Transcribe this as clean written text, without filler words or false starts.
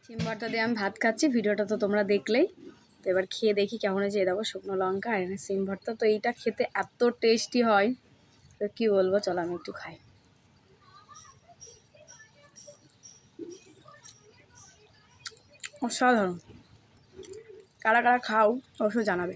সিম ভর্তা দিয়ে আমি ভাত খাচ্ছি। ভিডিওটা তো তোমরা দেখলেই। তো এবার খেয়ে দেখি কেমন হয়েছে। দেবো শুকনো লঙ্কা আর এখানে সিম ভর্তা। তো এইটা খেতে এত টেস্টি হয়, তো কী বলবো, চলো আমি একটু খাই। অসাধারণ। কারা কারা খাও অবশ্যই জানাবে।